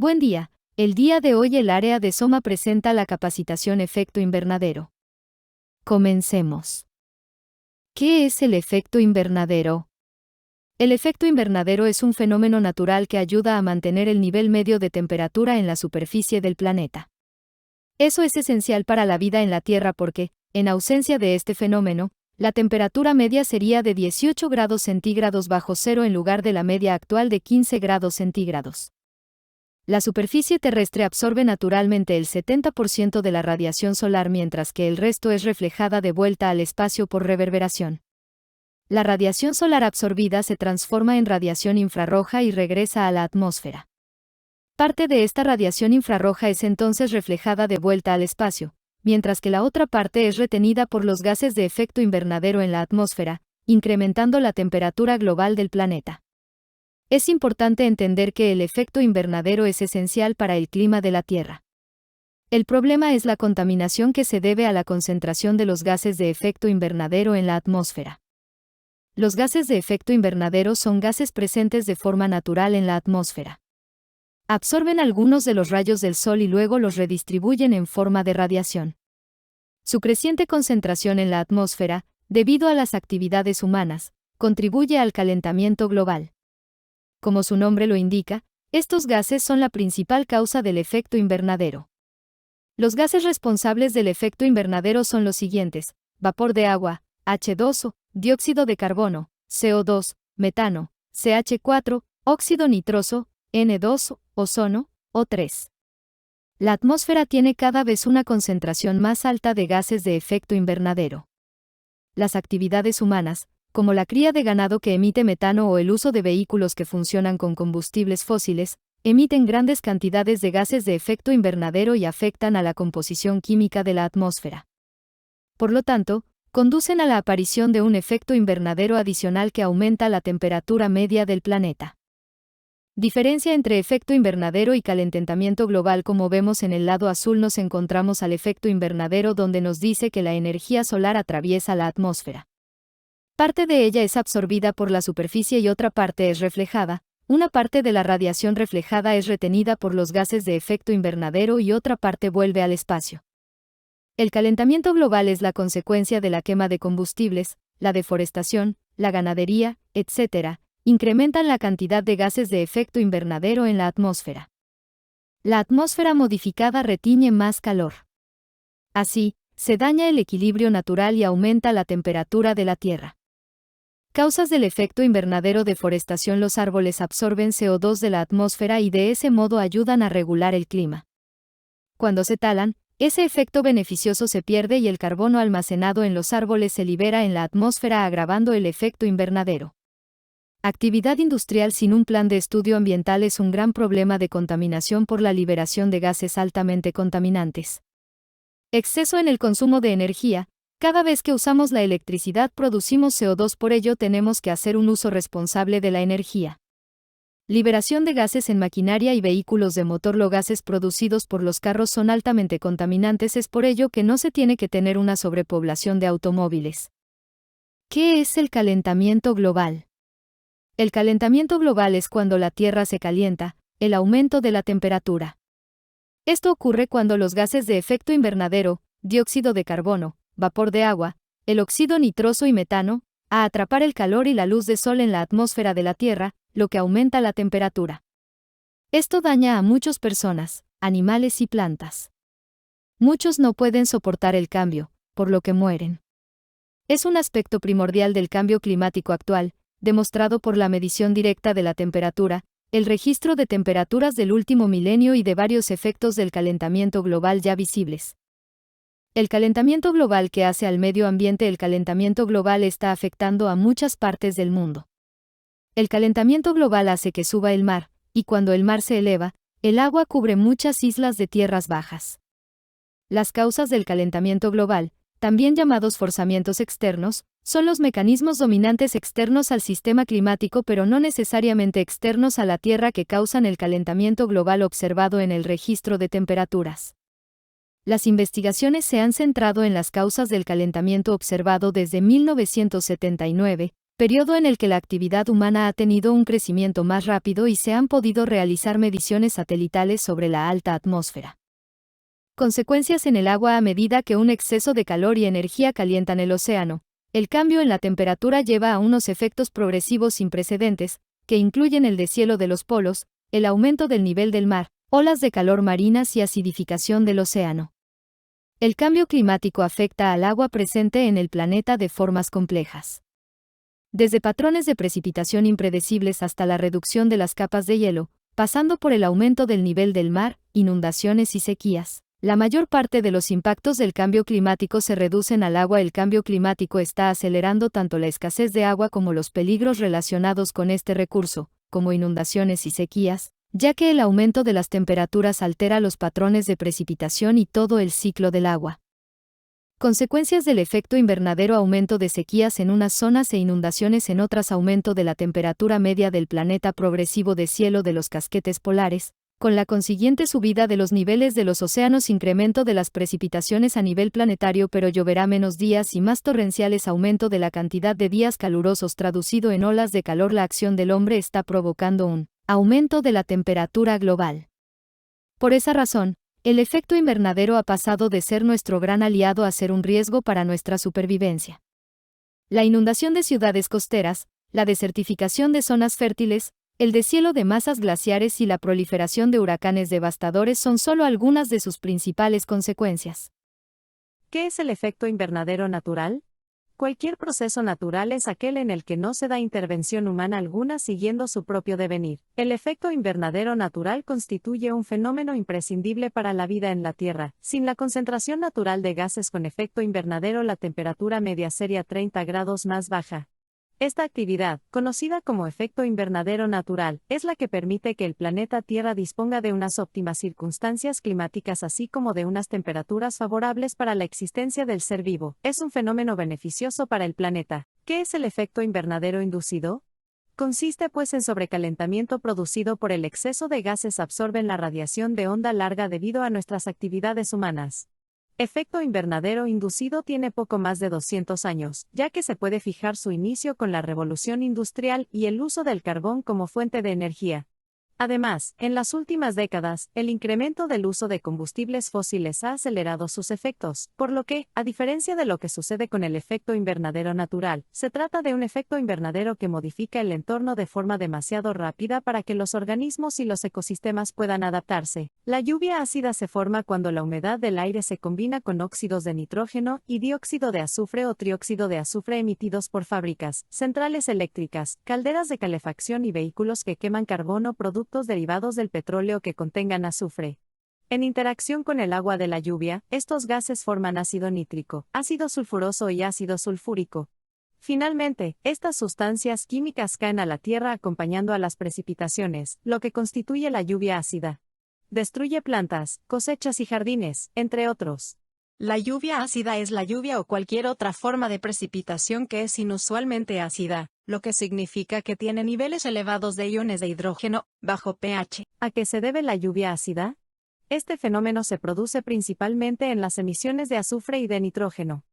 Buen día. El día de hoy el área de Soma presenta la capacitación efecto invernadero. Comencemos. ¿Qué es el efecto invernadero? El efecto invernadero es un fenómeno natural que ayuda a mantener el nivel medio de temperatura en la superficie del planeta. Eso es esencial para la vida en la Tierra porque, en ausencia de este fenómeno, la temperatura media sería de 18 grados centígrados bajo cero en lugar de la media actual de 15 grados centígrados. La superficie terrestre absorbe naturalmente el 70% de la radiación solar mientras que el resto es reflejada de vuelta al espacio por reverberación. La radiación solar absorbida se transforma en radiación infrarroja y regresa a la atmósfera. Parte de esta radiación infrarroja es entonces reflejada de vuelta al espacio, mientras que la otra parte es retenida por los gases de efecto invernadero en la atmósfera, incrementando la temperatura global del planeta. Es importante entender que el efecto invernadero es esencial para el clima de la Tierra. El problema es la contaminación que se debe a la concentración de los gases de efecto invernadero en la atmósfera. Los gases de efecto invernadero son gases presentes de forma natural en la atmósfera. Absorben algunos de los rayos del Sol y luego los redistribuyen en forma de radiación. Su creciente concentración en la atmósfera, debido a las actividades humanas, contribuye al calentamiento global. Como su nombre lo indica, estos gases son la principal causa del efecto invernadero. Los gases responsables del efecto invernadero son los siguientes: vapor de agua, H2O, dióxido de carbono, CO2, metano, CH4, óxido nitroso, N2O, ozono, O3. La atmósfera tiene cada vez una concentración más alta de gases de efecto invernadero. Las actividades humanas, como la cría de ganado que emite metano o el uso de vehículos que funcionan con combustibles fósiles, emiten grandes cantidades de gases de efecto invernadero y afectan a la composición química de la atmósfera. Por lo tanto, conducen a la aparición de un efecto invernadero adicional que aumenta la temperatura media del planeta. Diferencia entre efecto invernadero y calentamiento global. Como vemos en el lado azul nos encontramos al efecto invernadero donde nos dice que la energía solar atraviesa la atmósfera. Parte de ella es absorbida por la superficie y otra parte es reflejada. Una parte de la radiación reflejada es retenida por los gases de efecto invernadero y otra parte vuelve al espacio. El calentamiento global es la consecuencia de la quema de combustibles, la deforestación, la ganadería, etc., incrementan la cantidad de gases de efecto invernadero en la atmósfera. La atmósfera modificada retiene más calor. Así, se daña el equilibrio natural y aumenta la temperatura de la Tierra. Causas del efecto invernadero: deforestación. Los árboles absorben CO2 de la atmósfera y de ese modo ayudan a regular el clima. Cuando se talan, ese efecto beneficioso se pierde y el carbono almacenado en los árboles se libera en la atmósfera agravando el efecto invernadero. Actividad industrial sin un plan de estudio ambiental es un gran problema de contaminación por la liberación de gases altamente contaminantes. Exceso en el consumo de energía. Cada vez que usamos la electricidad producimos CO2, por ello tenemos que hacer un uso responsable de la energía. Liberación de gases en maquinaria y vehículos de motor. Los gases producidos por los carros son altamente contaminantes, es por ello que no se tiene que tener una sobrepoblación de automóviles. ¿Qué es el calentamiento global? El calentamiento global es cuando la Tierra se calienta, el aumento de la temperatura. Esto ocurre cuando los gases de efecto invernadero, dióxido de carbono, vapor de agua, el óxido nitroso y metano, a atrapar el calor y la luz de sol en la atmósfera de la Tierra, lo que aumenta la temperatura. Esto daña a muchas personas, animales y plantas. Muchos no pueden soportar el cambio, por lo que mueren. Es un aspecto primordial del cambio climático actual, demostrado por la medición directa de la temperatura, el registro de temperaturas del último milenio y de varios efectos del calentamiento global ya visibles. El calentamiento global que hace al medio ambiente. El calentamiento global está afectando a muchas partes del mundo. El calentamiento global hace que suba el mar, y cuando el mar se eleva, el agua cubre muchas islas de tierras bajas. Las causas del calentamiento global, también llamados forzamientos externos, son los mecanismos dominantes externos al sistema climático pero no necesariamente externos a la Tierra que causan el calentamiento global observado en el registro de temperaturas. Las investigaciones se han centrado en las causas del calentamiento observado desde 1979, periodo en el que la actividad humana ha tenido un crecimiento más rápido y se han podido realizar mediciones satelitales sobre la alta atmósfera. Consecuencias en el agua. A medida que un exceso de calor y energía calientan el océano, el cambio en la temperatura lleva a unos efectos progresivos sin precedentes, que incluyen el deshielo de los polos, el aumento del nivel del mar, olas de calor marinas y acidificación del océano. El cambio climático afecta al agua presente en el planeta de formas complejas. Desde patrones de precipitación impredecibles hasta la reducción de las capas de hielo, pasando por el aumento del nivel del mar, inundaciones y sequías. La mayor parte de los impactos del cambio climático se reducen al agua. El cambio climático está acelerando tanto la escasez de agua como los peligros relacionados con este recurso, como inundaciones y sequías, ya que el aumento de las temperaturas altera los patrones de precipitación y todo el ciclo del agua. Consecuencias del efecto invernadero: aumento de sequías en unas zonas e inundaciones en otras, aumento de la temperatura media del planeta, progresivo deshielo de los casquetes polares, con la consiguiente subida de los niveles de los océanos, incremento de las precipitaciones a nivel planetario, pero lloverá menos días y más torrenciales, aumento de la cantidad de días calurosos traducido en olas de calor. La acción del hombre está provocando un aumento de la temperatura global. Por esa razón, el efecto invernadero ha pasado de ser nuestro gran aliado a ser un riesgo para nuestra supervivencia. La inundación de ciudades costeras, la desertificación de zonas fértiles, el deshielo de masas glaciares y la proliferación de huracanes devastadores son solo algunas de sus principales consecuencias. ¿Qué es el efecto invernadero natural? Cualquier proceso natural es aquel en el que no se da intervención humana alguna siguiendo su propio devenir. El efecto invernadero natural constituye un fenómeno imprescindible para la vida en la Tierra. Sin la concentración natural de gases con efecto invernadero, la temperatura media sería 30 grados más baja. Esta actividad, conocida como efecto invernadero natural, es la que permite que el planeta Tierra disponga de unas óptimas circunstancias climáticas, así como de unas temperaturas favorables para la existencia del ser vivo. Es un fenómeno beneficioso para el planeta. ¿Qué es el efecto invernadero inducido? Consiste pues en sobrecalentamiento producido por el exceso de gases absorben la radiación de onda larga debido a nuestras actividades humanas. Efecto invernadero inducido tiene poco más de 200 años, ya que se puede fijar su inicio con la revolución industrial y el uso del carbón como fuente de energía. Además, en las últimas décadas, el incremento del uso de combustibles fósiles ha acelerado sus efectos, por lo que, a diferencia de lo que sucede con el efecto invernadero natural, se trata de un efecto invernadero que modifica el entorno de forma demasiado rápida para que los organismos y los ecosistemas puedan adaptarse. La lluvia ácida se forma cuando la humedad del aire se combina con óxidos de nitrógeno y dióxido de azufre o trióxido de azufre emitidos por fábricas, centrales eléctricas, calderas de calefacción y vehículos que queman carbono, productos derivados del petróleo que contengan azufre. En interacción con el agua de la lluvia, estos gases forman ácido nítrico, ácido sulfuroso y ácido sulfúrico. Finalmente, estas sustancias químicas caen a la tierra acompañando a las precipitaciones, lo que constituye la lluvia ácida. Destruye plantas, cosechas y jardines, entre otros. La lluvia ácida es la lluvia o cualquier otra forma de precipitación que es inusualmente ácida, lo que significa que tiene niveles elevados de iones de hidrógeno, bajo pH. ¿A qué se debe la lluvia ácida? Este fenómeno se produce principalmente en las emisiones de azufre y de nitrógeno.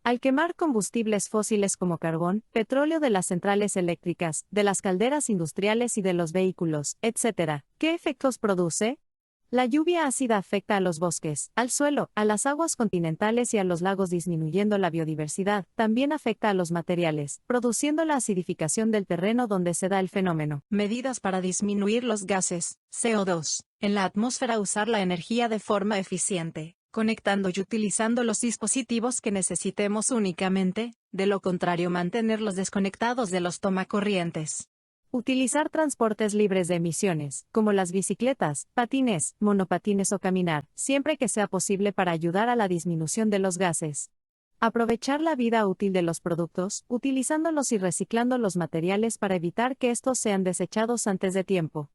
Al quemar combustibles fósiles como carbón, petróleo de las centrales eléctricas, de las calderas industriales y de los vehículos, etc., ¿qué efectos produce? La lluvia ácida afecta a los bosques, al suelo, a las aguas continentales y a los lagos, disminuyendo la biodiversidad. También afecta a los materiales, produciendo la acidificación del terreno donde se da el fenómeno. Medidas para disminuir los gases, CO2, en la atmósfera: usar la energía de forma eficiente, conectando y utilizando los dispositivos que necesitemos únicamente, de lo contrario mantenerlos desconectados de los tomacorrientes. Utilizar transportes libres de emisiones, como las bicicletas, patines, monopatines o caminar, siempre que sea posible para ayudar a la disminución de los gases. Aprovechar la vida útil de los productos, utilizándolos y reciclando los materiales para evitar que estos sean desechados antes de tiempo.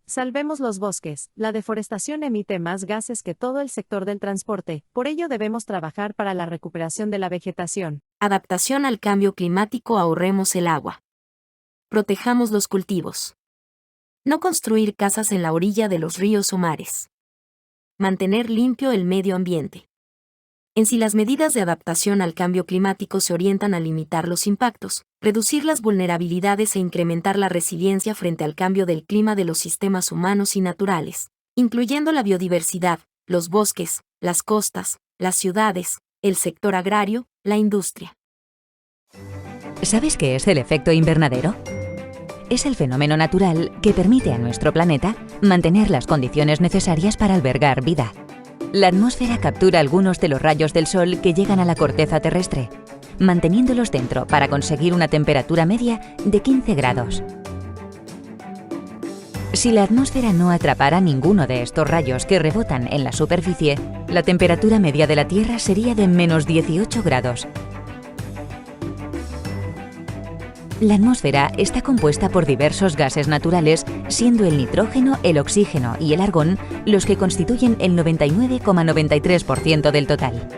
Salvemos los bosques. La deforestación emite más gases que todo el sector del transporte, por ello debemos trabajar para la recuperación de la vegetación. Adaptación al cambio climático: ahorremos el agua. Protejamos los cultivos. No construir casas en la orilla de los ríos o mares. Mantener limpio el medio ambiente. En si las medidas de adaptación al cambio climático se orientan a limitar los impactos, reducir las vulnerabilidades e incrementar la resiliencia frente al cambio del clima de los sistemas humanos y naturales, incluyendo la biodiversidad, los bosques, las costas, las ciudades, el sector agrario, la industria. ¿Sabes qué es el efecto invernadero? Es el fenómeno natural que permite a nuestro planeta mantener las condiciones necesarias para albergar vida. La atmósfera captura algunos de los rayos del Sol que llegan a la corteza terrestre, manteniéndolos dentro para conseguir una temperatura media de 15 grados. Si la atmósfera no atrapara ninguno de estos rayos que rebotan en la superficie, la temperatura media de la Tierra sería de menos 18 grados. La atmósfera está compuesta por diversos gases naturales, siendo el nitrógeno, el oxígeno y el argón los que constituyen el 99,93% del total.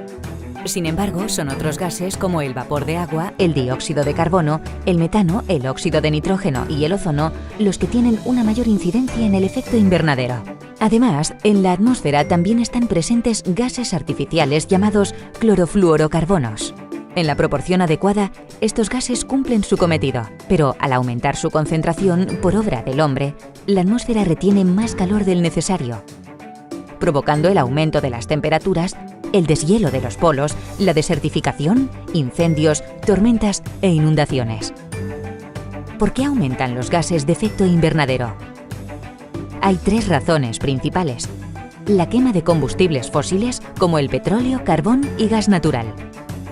Sin embargo, son otros gases como el vapor de agua, el dióxido de carbono, el metano, el óxido de nitrógeno y el ozono los que tienen una mayor incidencia en el efecto invernadero. Además, en la atmósfera también están presentes gases artificiales llamados clorofluorocarbonos. En la proporción adecuada, estos gases cumplen su cometido, pero al aumentar su concentración por obra del hombre, la atmósfera retiene más calor del necesario, provocando el aumento de las temperaturas, el deshielo de los polos, la desertificación, incendios, tormentas e inundaciones. ¿Por qué aumentan los gases de efecto invernadero? Hay tres razones principales: la quema de combustibles fósiles como el petróleo, carbón y gas natural,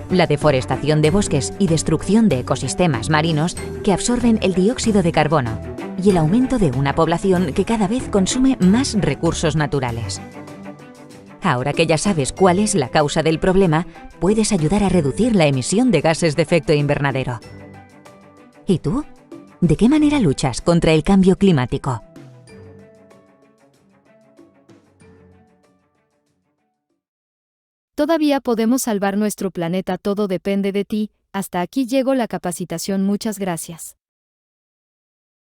la deforestación de bosques y destrucción de ecosistemas marinos que absorben el dióxido de carbono, y el aumento de una población que cada vez consume más recursos naturales. Ahora que ya sabes cuál es la causa del problema, puedes ayudar a reducir la emisión de gases de efecto invernadero. ¿Y tú? ¿De qué manera luchas contra el cambio climático? Todavía podemos salvar nuestro planeta, todo depende de ti. Hasta aquí llegó la capacitación, muchas gracias.